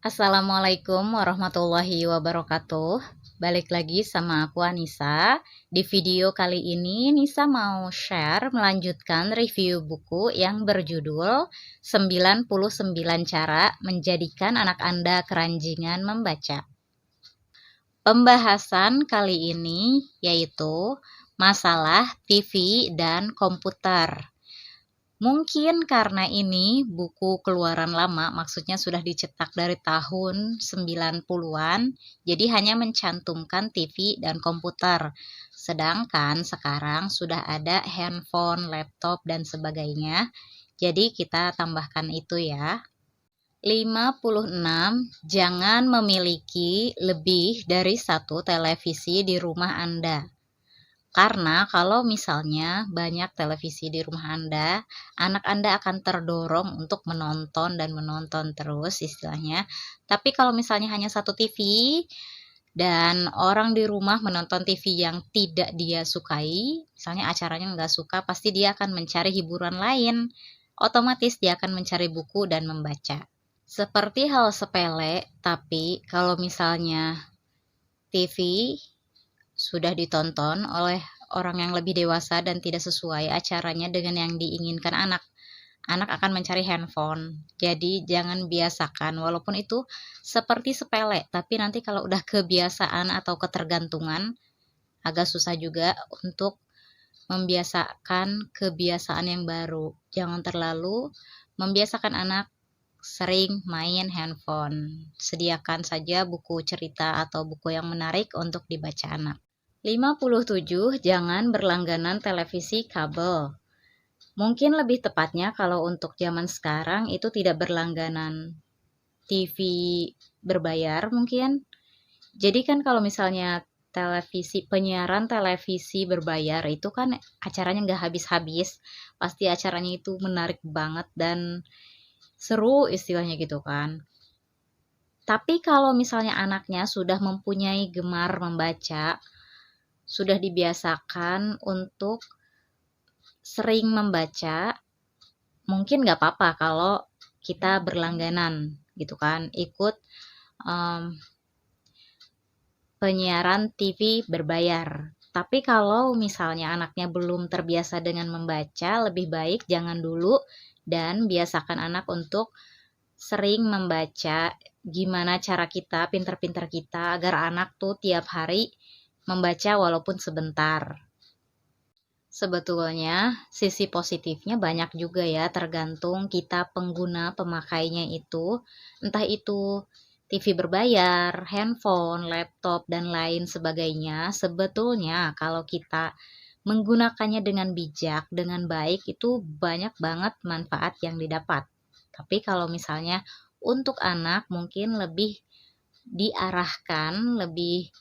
Assalamualaikum warahmatullahi wabarakatuh. Balik lagi sama aku Anissa. Di video kali ini Nisa mau share melanjutkan review buku yang berjudul 99 Cara Menjadikan Anak Anda Keranjingan Membaca. Pembahasan kali ini yaitu masalah TV dan komputer. Mungkin karena ini buku keluaran lama, maksudnya sudah dicetak dari tahun 90-an, jadi hanya mencantumkan TV dan komputer. Sedangkan sekarang sudah ada handphone, laptop, dan sebagainya. Jadi kita tambahkan itu ya. 56. Jangan memiliki lebih dari satu televisi di rumah Anda. Karena kalau misalnya banyak televisi di rumah Anda, anak Anda akan terdorong untuk menonton dan menonton terus istilahnya. Tapi kalau misalnya hanya satu TV dan orang di rumah menonton TV yang tidak dia sukai, misalnya acaranya nggak suka, pasti dia akan mencari hiburan lain. Otomatis dia akan mencari buku dan membaca. Seperti hal sepele, tapi kalau misalnya TV sudah ditonton oleh orang yang lebih dewasa dan tidak sesuai acaranya dengan yang diinginkan anak akan mencari handphone. Jadi jangan biasakan, walaupun itu seperti sepele, tapi nanti kalau udah kebiasaan atau ketergantungan, agak susah juga untuk membiasakan kebiasaan yang baru. Jangan terlalu membiasakan anak sering main handphone. Sediakan saja buku cerita atau buku yang menarik untuk dibaca anak. 57. Jangan berlangganan televisi kabel. Mungkin lebih tepatnya kalau untuk zaman sekarang itu tidak berlangganan TV berbayar mungkin. Jadi kan kalau misalnya penyiaran televisi berbayar itu kan acaranya nggak habis-habis. Pasti acaranya itu menarik banget dan seru istilahnya gitu kan. Tapi kalau misalnya anaknya sudah mempunyai gemar membaca, sudah dibiasakan untuk sering membaca, mungkin nggak apa-apa kalau kita berlangganan gitu kan, ikut penyiaran TV berbayar. Tapi kalau misalnya anaknya belum terbiasa dengan membaca, lebih baik jangan dulu dan biasakan anak untuk sering membaca. Gimana cara kita, pinter-pinter kita agar anak tuh tiap hari membaca walaupun sebentar. Sebetulnya sisi positifnya banyak juga ya, tergantung kita pengguna pemakainya itu, entah itu TV berbayar, handphone, laptop, dan lain sebagainya. Sebetulnya kalau kita menggunakannya dengan bijak, dengan baik, itu banyak banget manfaat yang didapat. Tapi kalau misalnya untuk anak mungkin lebih diarahkan, lebih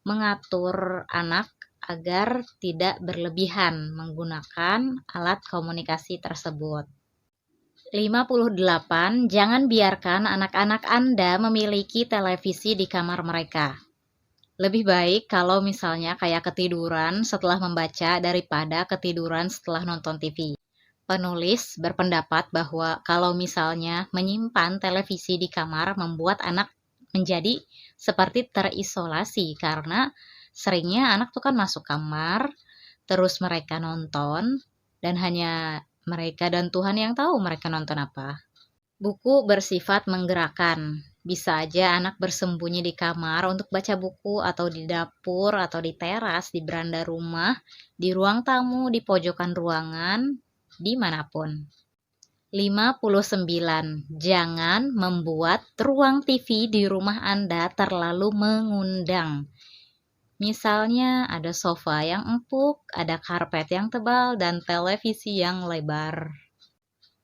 mengatur anak agar tidak berlebihan menggunakan alat komunikasi tersebut. 58. Jangan biarkan anak-anak Anda memiliki televisi di kamar mereka. Lebih baik kalau misalnya kayak ketiduran setelah membaca daripada ketiduran setelah nonton TV. Penulis berpendapat bahwa kalau misalnya menyimpan televisi di kamar membuat anak menjadi seperti terisolasi, karena seringnya anak tuh kan masuk kamar, terus mereka nonton, dan hanya mereka dan Tuhan yang tahu mereka nonton apa. Buku bersifat menggerakkan. Bisa aja anak bersembunyi di kamar untuk baca buku, atau di dapur, atau di teras, di beranda rumah, di ruang tamu, di pojokan ruangan, dimanapun. 59. Jangan membuat ruang TV di rumah Anda terlalu mengundang. Misalnya ada sofa yang empuk, ada karpet yang tebal, dan televisi yang lebar.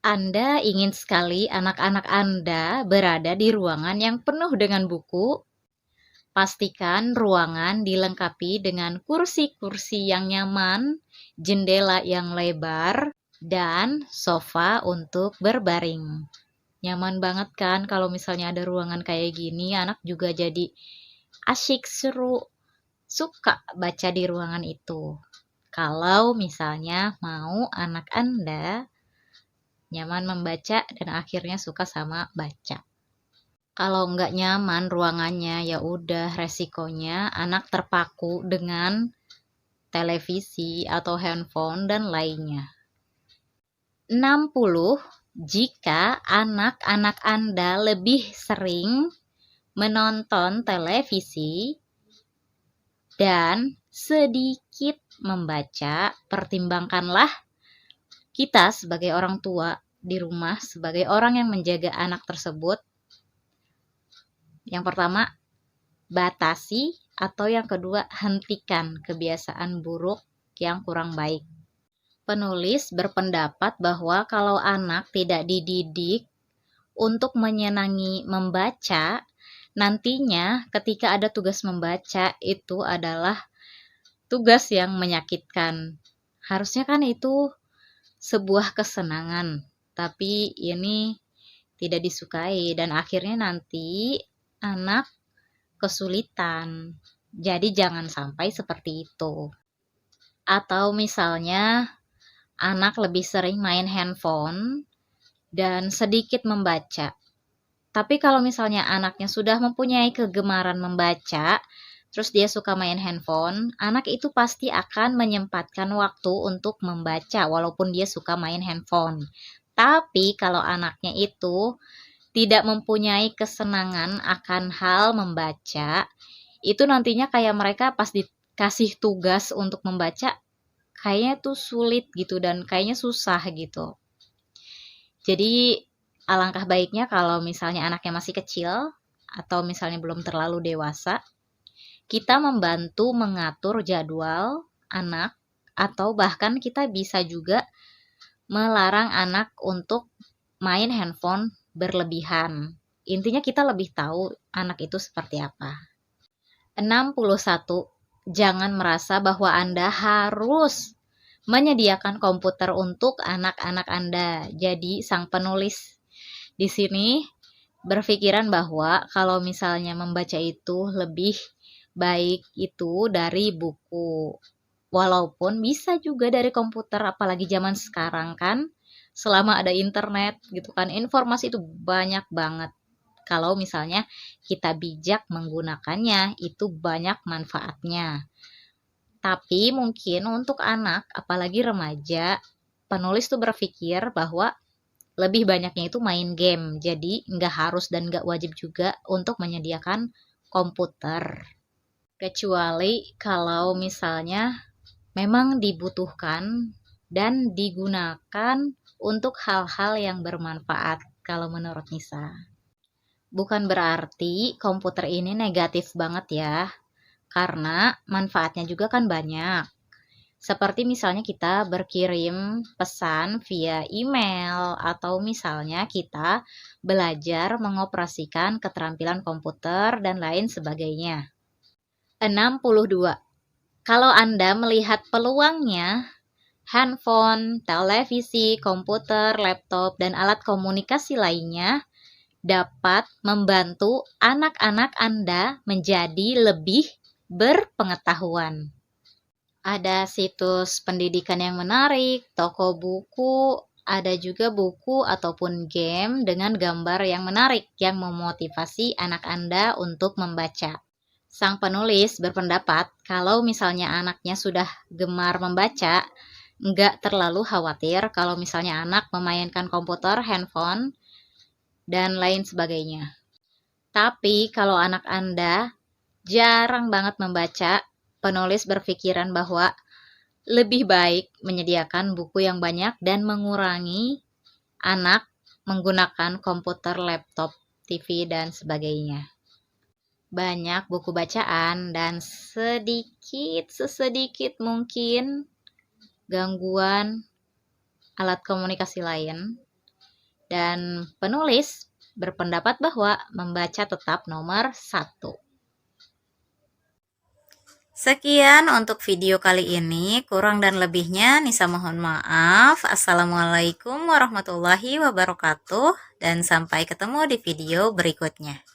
Anda ingin sekali anak-anak Anda berada di ruangan yang penuh dengan buku. Pastikan ruangan dilengkapi dengan kursi-kursi yang nyaman, jendela yang lebar, dan sofa untuk berbaring. Nyaman banget kan kalau misalnya ada ruangan kayak gini, anak juga jadi asyik, seru, suka baca di ruangan itu. Kalau misalnya mau anak Anda nyaman membaca dan akhirnya suka sama baca. Kalau nggak nyaman ruangannya, ya udah resikonya anak terpaku dengan televisi atau handphone dan lainnya. 60. Jika anak-anak Anda lebih sering menonton televisi dan sedikit membaca, pertimbangkanlah kita sebagai orang tua di rumah, sebagai orang yang menjaga anak tersebut. Yang pertama, batasi, atau yang kedua, hentikan kebiasaan buruk yang kurang baik. Penulis berpendapat bahwa kalau anak tidak dididik untuk menyenangi membaca, nantinya ketika ada tugas membaca itu adalah tugas yang menyakitkan. Harusnya kan itu sebuah kesenangan, tapi ini tidak disukai dan akhirnya nanti anak kesulitan. Jadi jangan sampai seperti itu. Atau misalnya anak lebih sering main handphone dan sedikit membaca. Tapi kalau misalnya anaknya sudah mempunyai kegemaran membaca, terus dia suka main handphone, anak itu pasti akan menyempatkan waktu untuk membaca walaupun dia suka main handphone. Tapi kalau anaknya itu tidak mempunyai kesenangan akan hal membaca, itu nantinya kayak mereka pas dikasih tugas untuk membaca, kayaknya tuh sulit gitu dan kayaknya susah gitu. Jadi alangkah baiknya kalau misalnya anaknya masih kecil atau misalnya belum terlalu dewasa, kita membantu mengatur jadwal anak atau bahkan kita bisa juga melarang anak untuk main handphone berlebihan. Intinya kita lebih tahu anak itu seperti apa. 61. Jangan merasa bahwa Anda harus menyediakan komputer untuk anak-anak Anda. Jadi sang penulis di sini berpikiran bahwa kalau misalnya membaca itu lebih baik itu dari buku. Walaupun bisa juga dari komputer, apalagi zaman sekarang kan, selama ada internet gitu kan, informasi itu banyak banget. Kalau misalnya kita bijak menggunakannya, itu banyak manfaatnya. Tapi mungkin untuk anak, apalagi remaja, penulis tuh berpikir bahwa lebih banyaknya itu main game. Jadi nggak harus dan nggak wajib juga untuk menyediakan komputer. Kecuali kalau misalnya memang dibutuhkan dan digunakan untuk hal-hal yang bermanfaat kalau menurut Nisa. Bukan berarti komputer ini negatif banget ya, karena manfaatnya juga kan banyak. Seperti misalnya kita berkirim pesan via email atau misalnya kita belajar mengoperasikan keterampilan komputer dan lain sebagainya. 62. Kalau Anda melihat peluangnya, handphone, televisi, komputer, laptop, dan alat komunikasi lainnya dapat membantu anak-anak Anda menjadi lebih berpengetahuan. Ada situs pendidikan yang menarik, toko buku, ada juga buku ataupun game dengan gambar yang menarik yang memotivasi anak Anda untuk membaca. Sang penulis berpendapat kalau misalnya anaknya sudah gemar membaca, nggak terlalu khawatir kalau misalnya anak memainkan komputer, handphone, dan lain sebagainya. Tapi kalau anak Anda jarang banget membaca, penulis berpikiran bahwa lebih baik menyediakan buku yang banyak dan mengurangi anak menggunakan komputer, laptop, TV, dan sebagainya. Banyak buku bacaan dan sesedikit mungkin gangguan alat komunikasi lain. Dan penulis berpendapat bahwa membaca tetap nomor 1. Sekian untuk video kali ini, kurang dan lebihnya Nisa mohon maaf. Assalamualaikum warahmatullahi wabarakatuh dan sampai ketemu di video berikutnya.